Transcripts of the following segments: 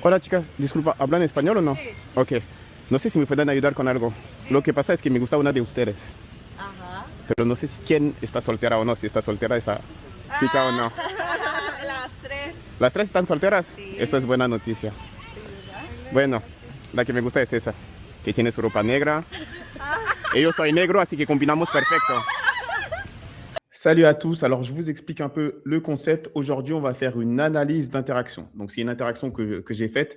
Hola chicas, disculpa, ¿hablan español o no? Sí. Ok, no sé si me pueden ayudar con algo. Lo que pasa es que me gusta una de ustedes, Ajá. pero no sé si quién está soltera o no, si está soltera esa chica o no. Las tres. ¿Las tres están solteras? Sí. Eso es buena noticia. Bueno, la que me gusta es esa, que tiene su ropa negra. Et yo soy negro, así que combinamos perfecto. Salut à tous. Alors, je vous explique un peu le concept. Aujourd'hui, on va faire une analyse d'interaction. Donc, c'est une interaction que j'ai faite.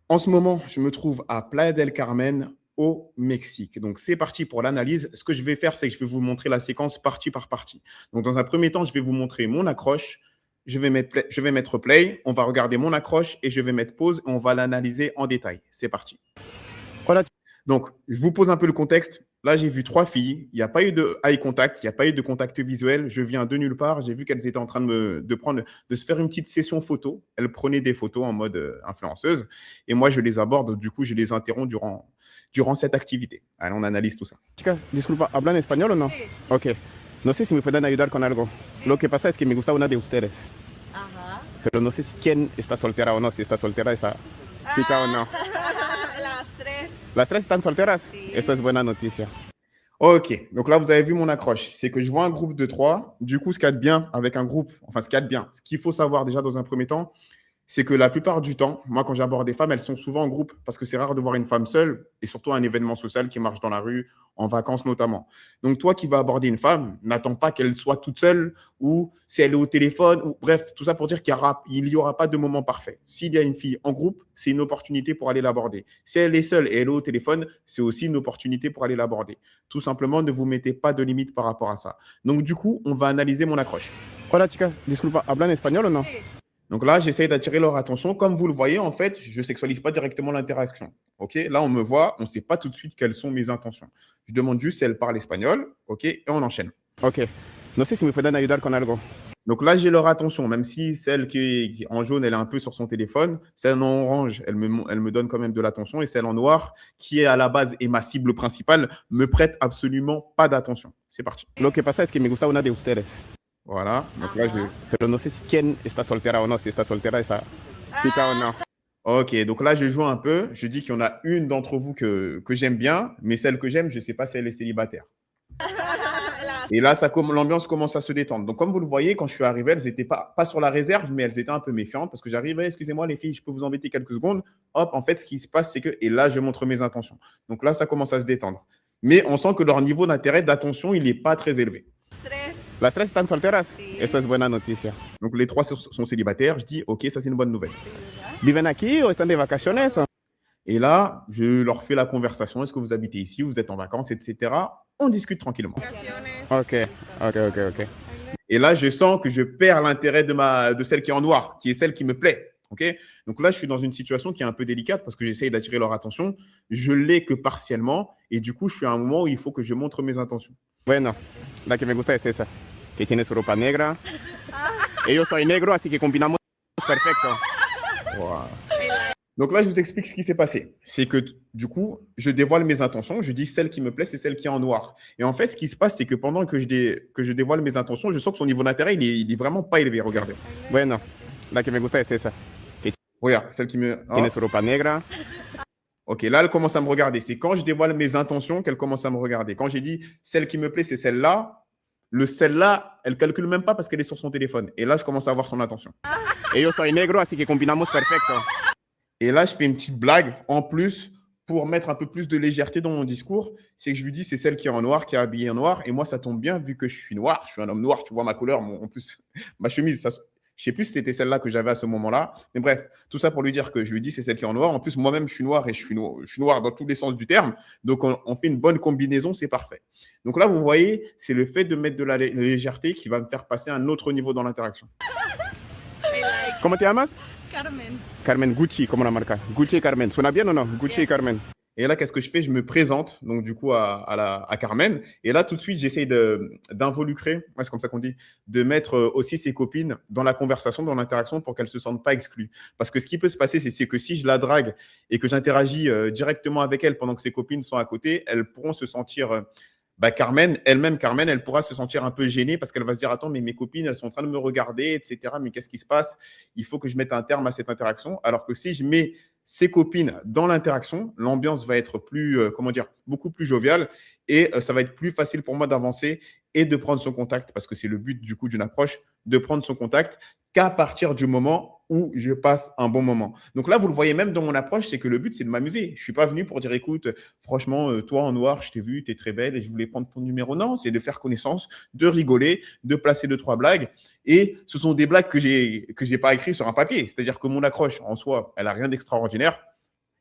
En ce moment, je me trouve à Playa del Carmen, au Mexique. Donc, c'est parti pour l'analyse. Ce que je vais faire, c'est que je vais vous montrer la séquence partie par partie. Donc, dans un premier temps, je vais vous montrer mon accroche. Je vais mettre play. On va regarder mon accroche et je vais mettre pause. Et on va l'analyser en détail. C'est parti. Hola, Donc, je vous pose un peu le contexte. Là, j'ai vu 3 filles. Il n'y a pas eu de eye contact, il n'y a pas eu de contact visuel. Je viens de nulle part. J'ai vu qu'elles étaient en train de se faire une petite session photo. Elles prenaient des photos en mode influenceuse. Et moi, je les aborde. Du coup, je les interromps durant cette activité. Allez, on analyse tout ça. chicas, disculpa, ¿hablan español o no? Sí. Ok, no sé si me pueden ayudar con algo. Lo que pasa es que me gusta una de ustedes, Ajá. pero no sé si quién está soltera o no, si está soltera esa chica o no. Las tres. ¿Las tres están solteras? Sí. Eso es buena noticia. Ok, donc là, vous avez vu mon accroche. C'est que je vois un groupe de 3. Du coup, ce qu'il y a de bien avec un groupe, enfin, ce qu'il y a de bien, ce qu'il faut savoir déjà dans un premier temps, c'est que la plupart du temps, moi, quand j'aborde des femmes, elles sont souvent en groupe parce que c'est rare de voir une femme seule et surtout un événement social qui marche dans la rue, en vacances notamment. Donc, toi qui vas aborder une femme, n'attends pas qu'elle soit toute seule ou si elle est au téléphone, ou bref, tout ça pour dire qu'il n'y aura pas de moment parfait. S'il y a une fille en groupe, c'est une opportunité pour aller l'aborder. Si elle est seule et elle est au téléphone, c'est aussi une opportunité pour aller l'aborder. Tout simplement, ne vous mettez pas de limite par rapport à ça. Donc, du coup, on va analyser mon accroche. Hola chicas, disculpa, ¿hablan español o no? Sí. Donc là, j'essaye d'attirer leur attention. Comme vous le voyez, en fait, je ne sexualise pas directement l'interaction. OK? Là, on me voit, on ne sait pas tout de suite quelles sont mes intentions. Je demande juste si elle parle espagnol, OK? Et on enchaîne. Ok, no sé si me pueden ayudar con algo. Donc là, j'ai leur attention, même si celle qui est en jaune, elle est un peu sur son téléphone. Celle en orange, elle me donne quand même de l'attention. Et celle en noir, qui est à la base est ma cible principale, me prête absolument pas d'attention. C'est parti. Lo que pasa es que me gusta una de ustedes, Voilà. Donc là, je... pero no sé si quién está soltera o no, si está soltera esa chica o no. Ok, donc là, je joue un peu. Je dis qu'il y en a une d'entre vous que j'aime bien, mais celle que j'aime, je ne sais pas si elle est célibataire. Las. Et là, l'ambiance commence à se détendre. Donc, comme vous le voyez, quand je suis arrivé, elles n'étaient pas sur la réserve, mais elles étaient un peu méfiantes parce que j'arrive, excusez-moi les filles, je peux vous embêter quelques secondes. Hop, en fait, ce qui se passe, c'est que, et là, je montre mes intentions. Donc là, ça commence à se détendre. Mais on sent que leur niveau d'intérêt, d'attention, il n'est pas très élevé. Tres. ¿Las tres están solteras? Sí. Eso es buena noticia. Donc les 3 sont célibataires. Je dis, ok, ça c'est une bonne nouvelle. ¿Viven aquí o están de vacaciones? Et là, je leur fais la conversation. Est-ce que vous habitez ici? Vous êtes en vacances, etc. On discute tranquillement. Ok, ok, ok, ok. Et là, je sens que je perds l'intérêt de celle qui est en noir, qui est celle qui me plaît. Okay, donc là, je suis dans une situation qui est un peu délicate parce que j'essaye d'attirer leur attention. Je l'ai que partiellement. Et du coup, je suis à un moment où il faut que je montre mes intentions. Bueno, la que me gusta es esa, que tiene su ropa negra. Et yo soy negro, así que combinamos perfecto. Voilà. Donc là, je vous explique ce qui s'est passé. C'est que du coup, je dévoile mes intentions. Je dis celle qui me plaît, c'est celle qui est en noir. Et en fait, ce qui se passe, c'est que pendant que je dévoile mes intentions, je sens que son niveau d'intérêt, il est vraiment pas élevé. Regardez. Bueno, la que me gusta es esa, que Regarde, celle qui me... tiene su ropa negra. Ok, là, elle commence à me regarder. C'est quand je dévoile mes intentions qu'elle commence à me regarder. Quand j'ai dit celle qui me plaît, c'est celle-là. Celle-là, elle calcule même pas parce qu'elle est sur son téléphone. Et là, je commence à avoir son attention. Et yo soy negro, así que combinamos perfecto. Et là, je fais une petite blague en plus pour mettre un peu plus de légèreté dans mon discours. C'est que je lui dis, c'est celle qui est en noir, qui est habillée en noir. Et moi, ça tombe bien vu que je suis noir. Je suis un homme noir. Tu vois ma couleur. En plus, ma chemise, ça, je ne sais plus si c'était celle-là que j'avais à ce moment-là. Mais bref, tout ça pour lui dire que je lui dis, c'est celle qui est en noir. En plus, moi-même, je suis noir et je suis noir dans tous les sens du terme. Donc, on fait une bonne combinaison. C'est parfait. Donc là, vous voyez, c'est le fait de mettre de la légèreté qui va me faire passer à un autre niveau dans l'interaction. ¿Cómo te llamas? Carmen. Carmen, Gucci, como la marca. Gucci y Carmen. ¿Suena bien o no? Gucci y Carmen. Et là, qu'est-ce que je fais? Je me présente, donc du coup, à Carmen. Et là, tout de suite, j'essaye d'involucrer, ouais, c'est comme ça qu'on dit, de mettre aussi ses copines dans la conversation, dans l'interaction, pour qu'elles ne se sentent pas exclues. Parce que ce qui peut se passer, c'est que si je la drague et que j'interagis directement avec elle pendant que ses copines sont à côté, elles pourront se sentir bah Carmen, elle-même, Carmen, elle pourra se sentir un peu gênée parce qu'elle va se dire, attends, mais mes copines, elles sont en train de me regarder, etc. Mais qu'est-ce qui se passe? Il faut que je mette un terme à cette interaction. Alors que si je mets ses copines dans l'interaction, l'ambiance va être plus, comment dire, beaucoup plus joviale et ça va être plus facile pour moi d'avancer et de prendre son contact parce que c'est le but du coup d'une approche, de prendre son contact qu'à partir du moment où je passe un bon moment. Donc là, vous le voyez même dans mon approche, c'est que le but, c'est de m'amuser. Je ne suis pas venu pour dire, écoute, franchement, toi en noir, je t'ai vu, tu es très belle et je voulais prendre ton numéro. Non, c'est de faire connaissance, de rigoler, de placer 2-3 blagues. Et ce sont des blagues que je n'ai pas écrites sur un papier. C'est-à-dire que mon accroche en soi, elle n'a rien d'extraordinaire.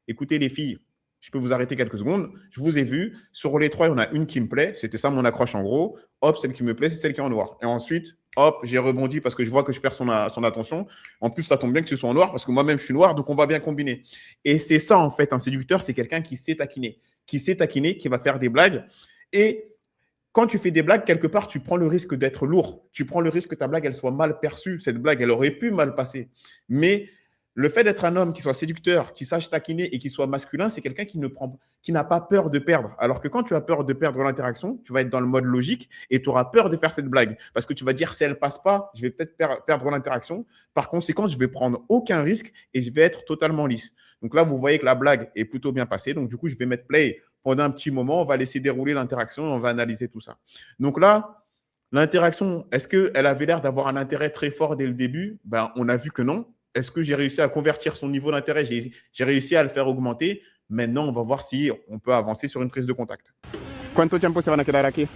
Écoutez les filles, je peux vous arrêter quelques secondes. Je vous ai vu. Sur les 3, il y en a une qui me plaît. C'était ça mon accroche en gros. Hop, celle qui me plaît, c'est celle qui est en noir. Et ensuite, hop, j'ai rebondi parce que je vois que je perds son attention. En plus, ça tombe bien que tu sois en noir parce que moi-même, je suis noir, donc on va bien combiner. Et c'est ça, en fait, un séducteur, c'est quelqu'un qui sait taquiner, qui va faire des blagues. Et quand tu fais des blagues, quelque part, tu prends le risque d'être lourd. Tu prends le risque que ta blague, elle soit mal perçue. Cette blague, elle aurait pu mal passer. Mais le fait d'être un homme qui soit séducteur, qui sache taquiner et qui soit masculin, c'est quelqu'un qui n'a pas peur de perdre. Alors que quand tu as peur de perdre l'interaction, tu vas être dans le mode logique et tu auras peur de faire cette blague. Parce que tu vas dire, si elle passe pas, je vais peut-être perdre l'interaction. Par conséquent, je vais prendre aucun risque et je vais être totalement lisse. Donc là, vous voyez que la blague est plutôt bien passée. Donc du coup, je vais mettre play pendant un petit moment. On va laisser dérouler l'interaction. On va analyser tout ça. Donc là, l'interaction, est-ce qu'elle avait l'air d'avoir un intérêt très fort dès le début? Ben, on a vu que non. Est-ce que j'ai réussi à convertir son niveau d'intérêt? J'ai réussi à le faire augmenter. Maintenant, on va voir si on peut avancer sur une prise de contact. ¿Cuánto tiempo se van a quedar aquí?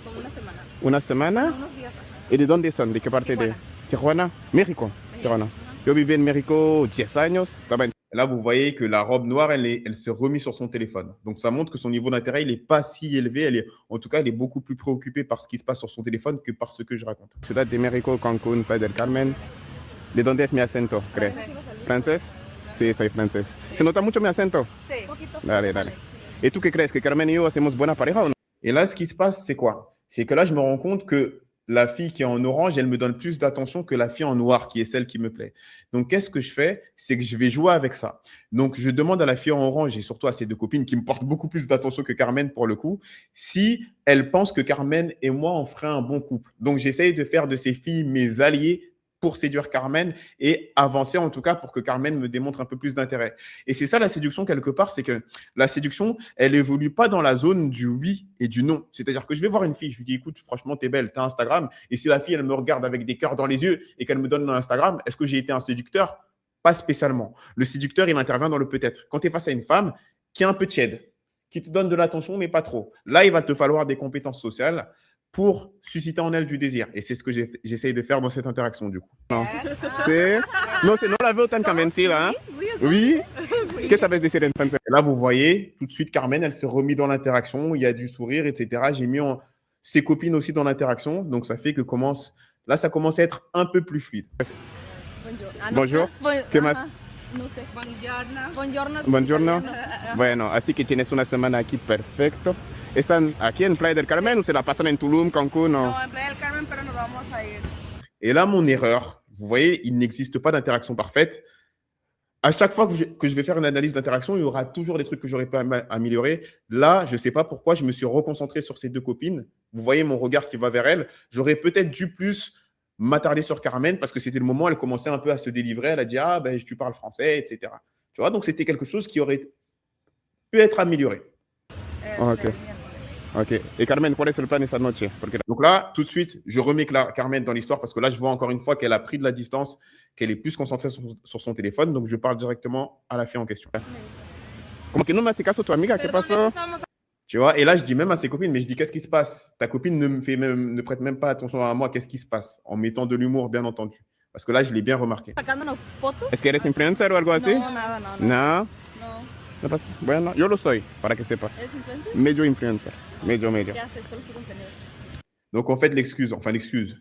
Como una semana. ¿Una semana? Unos días. ¿Y de dónde son? ¿De qué parte de Tijuana? México. Tijuana. Yo viví en México 10 años. Estaba en Là, vous voyez que la robe noire, elle s'est remise sur son téléphone. Donc, ça montre que son niveau d'intérêt, il n'est pas si élevé. En tout cas, elle est beaucoup plus préoccupée par ce qui se passe sur son téléphone que par ce que je raconte. Ciudad de México, Cancún, Playa del Carmen. ¿De dónde es mi acento, crees? ¿Francés? Sí, soy francés. ¿Se nota mucho mi acento? Sí. Poquito. Dale, dale. ¿Y tú qué crees? ¿Que Carmen y yo hacemos buena pareja o no? Et là, ce qui se passe, c'est quoi? C'est que là, je me rends compte que la fille qui est en orange, elle me donne plus d'attention que la fille en noir, qui est celle qui me plaît. Donc, qu'est-ce que je fais? C'est que je vais jouer avec ça. Donc, je demande à la fille en orange et surtout à ses deux copines qui me portent beaucoup plus d'attention que Carmen pour le coup, si elles pensent que Carmen et moi, on ferait un bon couple. Donc, j'essaye de faire de ces filles mes alliés pour séduire Carmen et avancer en tout cas pour que Carmen me démontre un peu plus d'intérêt. Et c'est ça la séduction quelque part, c'est que la séduction, elle évolue pas dans la zone du oui et du non. C'est-à-dire que je vais voir une fille, je lui dis écoute, franchement, t'es belle, t'as Instagram. Et si la fille, elle me regarde avec des cœurs dans les yeux et qu'elle me donne un Instagram, est-ce que j'ai été un séducteur? Pas spécialement. Le séducteur, il intervient dans le peut-être. Quand tu es face à une femme qui est un peu tiède, qui te donne de l'attention, mais pas trop, là, il va te falloir des compétences sociales pour susciter en elle du désir. Et c'est ce que j'essaye de faire dans cette interaction, du coup. No. Sí. No sé, no la veo tan convencida. ¿Eh? Oui. Oui. ¿Qué sabes decir entonces? Et là, vous voyez, tout de suite, Carmen, elle se remet dans l'interaction. Il y a du sourire, etc. J'ai mis ses copines aussi dans l'interaction. Donc, ça fait que là, ça commence à être un peu plus fluide. Bonjour. ¿Qué más? No sé. Buongiorno. Buongiorno. Buongiorno. Bueno, así que tienes una semana aquí perfecto. ¿Están aquí en Playa del Carmen o se la pasan en Tulum, Cancún o...? No, en Playa del Carmen, pero nos vamos a ir. Et là, mon erreur, vous voyez, il n'existe pas d'interaction parfaite. À chaque fois que je vais faire une analyse d'interaction, il y aura toujours des trucs que j'aurais pu améliorer. Là, je ne sais pas pourquoi, je me suis reconcentré sur ces deux copines. Vous voyez mon regard qui va vers elles. J'aurais peut-être dû plus m'attarder sur Carmen parce que c'était le moment où elle commençait un peu à se délivrer. Elle a dit « Ah, ben, tu parles français, etc. » Tu vois, donc c'était quelque chose qui aurait pu être amélioré. Ok. Ok. Et Carmen, ¿cuál es el plan esa noche? Porque... Donc là, tout de suite, je remets Carmen dans l'histoire parce que là, je vois encore une fois qu'elle a pris de la distance, qu'elle est plus concentrée sur son téléphone. Donc, je parle directement à la fille en question. Como que no me hace caso tu amiga, ¿qué pasó? Tu vois, et là, je dis même à ses copines, mais je dis, qu'est-ce qui se passe? Ta copine ne prête même pas attention à moi, qu'est-ce qui se passe? En mettant de l'humour, bien entendu. Parce que là, je l'ai bien remarqué. Sacándonos fotos. ¿Es que eres influencer o algo así? No, nada, no. No. No. No pasa. Bueno, yo lo soy, para que sepas. ¿Eres influencer? Medio influencer. Medio. ¿Qué haces? ¿Cuál es tu contenido? Donc, en fait, l'excuse,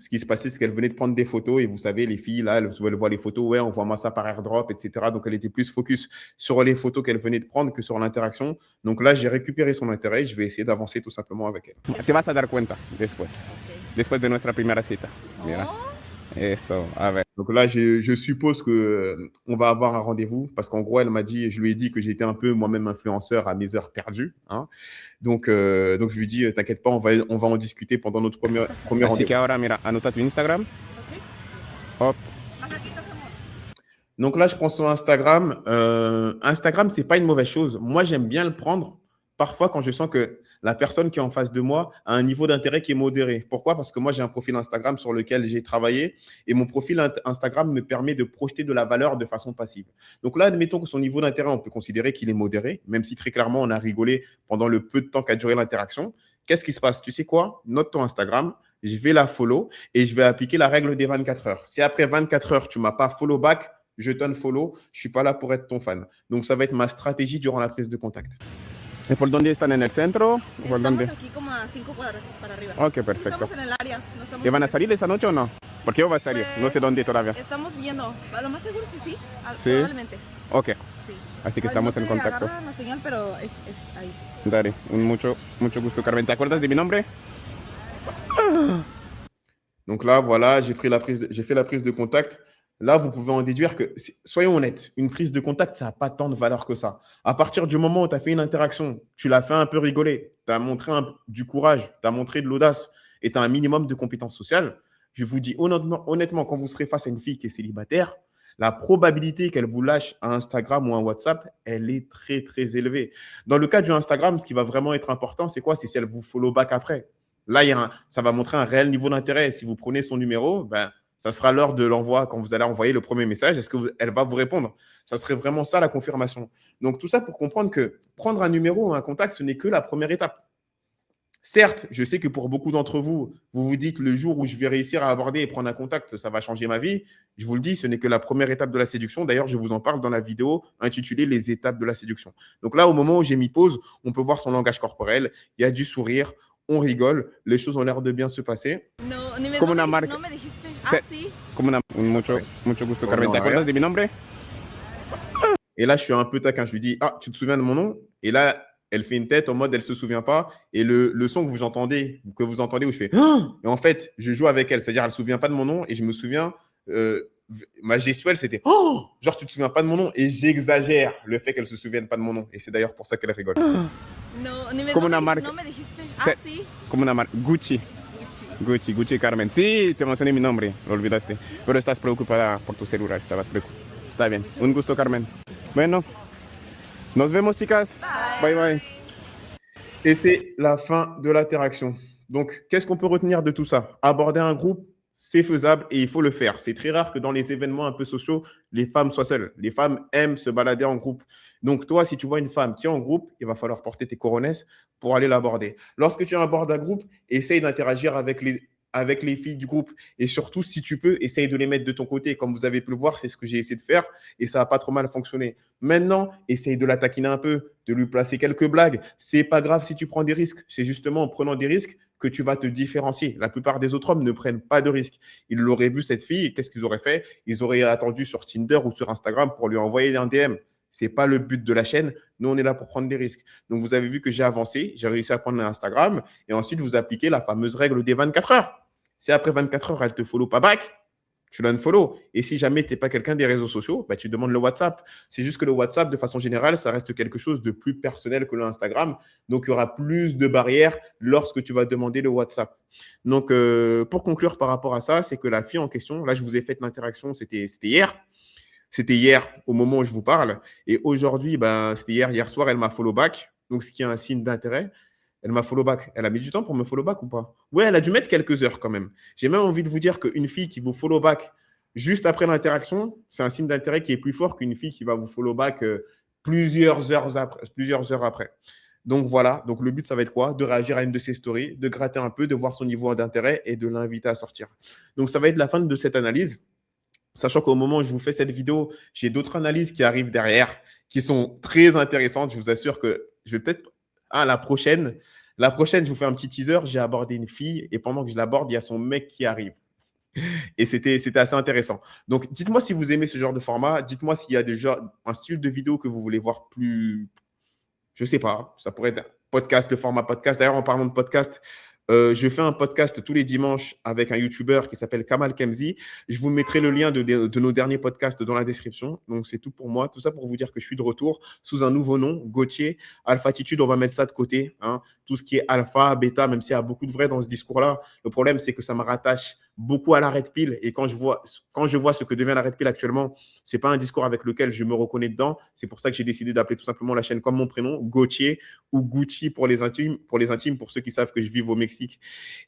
ce qui se passait, c'est qu'elle venait de prendre des photos et vous savez, les filles, là, elles voient les photos, ouais, envoie-moi ça par airdrop, etc. Donc, elle était plus focus sur les photos qu'elle venait de prendre que sur l'interaction. Donc là, j'ai récupéré son intérêt et je vais essayer d'avancer tout simplement avec elle. Te vas a dar cuenta después. Okay. Después de nuestra primera cita. Mira. Oh. Eso, a ver. Donc là, je suppose que on va avoir un rendez-vous parce qu'en gros, elle m'a dit, je lui ai dit que j'étais un peu moi-même influenceur à mes heures perdues, hein. Donc je lui dis, t'inquiète pas, on va en discuter pendant notre premier Así rendez-vous. que ahora, mira, anota tu Instagram. Ok. Hop. Más aquí está, amor. Donc là, je prends son Instagram. Instagram, c'est pas une mauvaise chose. Moi, j'aime bien le prendre parfois quand je sens que la personne qui est en face de moi a un niveau d'intérêt qui est modéré. Pourquoi? Parce que moi, j'ai un profil Instagram sur lequel j'ai travaillé et mon profil Instagram me permet de projeter de la valeur de façon passive. Donc là, admettons que son niveau d'intérêt, on peut considérer qu'il est modéré, même si très clairement, on a rigolé pendant le peu de temps qu'a duré l'interaction. Qu'est-ce qui se passe? Tu sais quoi? Note ton Instagram, je vais la follow et je vais appliquer la règle des 24 heures. Si après 24 heures, tu ne m'as pas follow back, je t'unfollow, je ne suis pas là pour être ton fan. Donc, ça va être ma stratégie durant la prise de contact. ¿Y por dónde están? ¿En el centro? ¿O por Estamos dónde? aquí como a 5 cuadras para arriba. Ok, perfecto. Estamos en el área. No estamos ¿Y van a salir esa noche o no? Porque yo voy a salir, no sé dónde todavía. Estamos viendo. A lo más seguro es que sí. Sí. Probablemente. Ok, Sí. así que Ay, estamos no en se contacto. agarra la señal, pero es ahí. Dale, mucho gusto, Carmen. ¿Te acuerdas de mi nombre? Donc là, voilà, j'ai fait la prise de contact. Là, vous pouvez en déduire que, soyons honnêtes, une prise de contact, ça n'a pas tant de valeur que ça. À partir du moment où tu as fait une interaction, tu l'as fait un peu rigoler, tu as montré du courage, tu as montré de l'audace et tu as un minimum de compétences sociales, je vous dis honnêtement, quand vous serez face à une fille qui est célibataire, la probabilité qu'elle vous lâche un Instagram ou un WhatsApp, elle est très, très élevée. Dans le cas du Instagram, ce qui va vraiment être important, c'est quoi? C'est si elle vous follow back après. Là, ça va montrer un réel niveau d'intérêt. Si vous prenez son numéro, ben, ça sera l'heure de l'envoi quand vous allez envoyer le premier message. Est-ce qu'elle va vous répondre? Ça serait vraiment ça la confirmation. Donc, tout ça pour comprendre que prendre un numéro ou un contact, ce n'est que la première étape. Certes, je sais que pour beaucoup d'entre vous, vous vous dites le jour où je vais réussir à aborder et prendre un contact, ça va changer ma vie. Je vous le dis, ce n'est que la première étape de la séduction. D'ailleurs, je vous en parle dans la vidéo intitulée Les étapes de la séduction. Donc là, au moment où j'ai mis pause, on peut voir son langage corporel. Il y a du sourire, on rigole, les choses ont l'air de bien se passer. No, ni me, Como no, una me, marca. no me dijiste. Se- Ah, sí. Como mucho gusto, Carmen. ¿Te Bueno, a acuerdas ver. de mi nombre? Et là, je suis un peu taquin. Je lui dis, ah, tu te souviens de mon nom? Et là, elle fait une tête en mode, elle ne se souvient pas. Et le son que vous entendez où je fais, ah! Et en fait, je joue avec elle. C'est-à-dire, elle ne se souvient pas de mon nom. Et je me souviens, ma gestuelle, c'était, oh! Genre, tu ne te souviens pas de mon nom. Et j'exagère le fait qu'elle ne se souvienne pas de mon nom. Et c'est d'ailleurs pour ça qu'elle rigole. No, ni me, Como no, una me, marca. no me dijiste. Se- Ah, sí. Como una marca. Gucci. Gucci, Carmen. Sí, te mencioné mi nombre, lo olvidaste. Pero estás preocupada por tu celular, estabas preocupada. Está bien. Un gusto, Carmen. Bueno, nos vemos, chicas. Bye, bye. Et c'est la fin de l'interaction. Donc, qu'est-ce qu'on peut retenir de tout ça? Aborder un groupe, c'est faisable et il faut le faire. C'est très rare que dans les événements un peu sociaux, les femmes soient seules. Les femmes aiment se balader en groupe. Donc, toi, si tu vois une femme qui est en groupe, il va falloir porter tes coronesses pour aller l'aborder. Lorsque tu abordes un groupe, essaye d'interagir avec les filles du groupe. Et surtout, si tu peux, essaye de les mettre de ton côté. Comme vous avez pu le voir, c'est ce que j'ai essayé de faire et ça n'a pas trop mal fonctionné. Maintenant, essaye de la taquiner un peu, de lui placer quelques blagues. C'est pas grave si tu prends des risques. C'est justement en prenant des risques que tu vas te différencier. La plupart des autres hommes ne prennent pas de risques. Ils l'auraient vu, cette fille, et qu'est-ce qu'ils auraient fait? Ils auraient attendu sur Tinder ou sur Instagram pour lui envoyer un DM. Ce n'est pas le but de la chaîne. Nous, on est là pour prendre des risques. Donc, vous avez vu que j'ai avancé, j'ai réussi à prendre un Instagram et ensuite, vous appliquez la fameuse règle des 24 heures. Si après 24 heures, elle ne te follow pas back, tu l'unfollow. Et si jamais tu n'es pas quelqu'un des réseaux sociaux, bah, tu demandes le WhatsApp. C'est juste que le WhatsApp, de façon générale, ça reste quelque chose de plus personnel que l'Instagram. Donc, il y aura plus de barrières lorsque tu vas demander le WhatsApp. Donc, pour conclure par rapport à ça, c'est que la fille en question, là, je vous ai fait l'interaction, c'était hier. C'était hier au moment où je vous parle. Et aujourd'hui, ben, c'était hier soir, elle m'a follow back. Donc, ce qui est un signe d'intérêt. Elle m'a follow back. Elle a mis du temps pour me follow back ou pas? Ouais, elle a dû mettre quelques heures quand même. J'ai même envie de vous dire qu'une fille qui vous follow back juste après l'interaction, c'est un signe d'intérêt qui est plus fort qu'une fille qui va vous follow back plusieurs heures après. Donc voilà, donc le but, ça va être quoi? De réagir à une de ses stories, de gratter un peu, de voir son niveau d'intérêt et de l'inviter à sortir. Donc ça va être la fin de cette analyse. Sachant qu'au moment où je vous fais cette vidéo, j'ai d'autres analyses qui arrivent derrière, qui sont très intéressantes. Je vous assure que je vais peut-être… la prochaine, je vous fais un petit teaser. J'ai abordé une fille et pendant que je l'aborde, il y a son mec qui arrive. Et c'était assez intéressant. Donc, dites-moi si vous aimez ce genre de format. Dites-moi s'il y a déjà un style de vidéo que vous voulez voir plus… Je ne sais pas. Ça pourrait être podcast, le format podcast. D'ailleurs, en parlant de podcast, Je fais un podcast tous les dimanches avec un YouTuber qui s'appelle Kamal Kemzi. Je vous mettrai le lien de nos derniers podcasts dans la description. Donc, c'est tout pour moi. Tout ça pour vous dire que je suis de retour sous un nouveau nom, Gauthier. Alphatitude, on va mettre ça de côté, hein. Tout ce qui est alpha, bêta, même s'il y a beaucoup de vrai dans ce discours-là, le problème, c'est que ça me rattache beaucoup à la Red Pill. Et quand je vois ce que devient la Red Pill actuellement, c'est pas un discours avec lequel je me reconnais dedans. C'est pour ça que j'ai décidé d'appeler tout simplement la chaîne comme mon prénom, Gauthier, ou Gucci pour les intimes, pour ceux qui savent que je vis au Mexique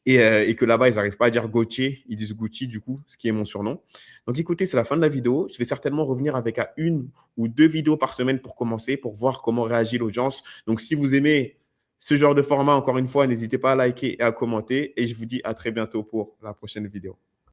et que là-bas, ils n'arrivent pas à dire Gauthier, ils disent Gucci du coup, ce qui est mon surnom. Donc écoutez, c'est la fin de la vidéo. Je vais certainement revenir avec à 1 ou 2 vidéos par semaine pour commencer, pour voir comment réagit l'audience. Donc si vous aimez ce genre de format, encore une fois, n'hésitez pas à liker et à commenter. Et je vous dis à très bientôt pour la prochaine vidéo.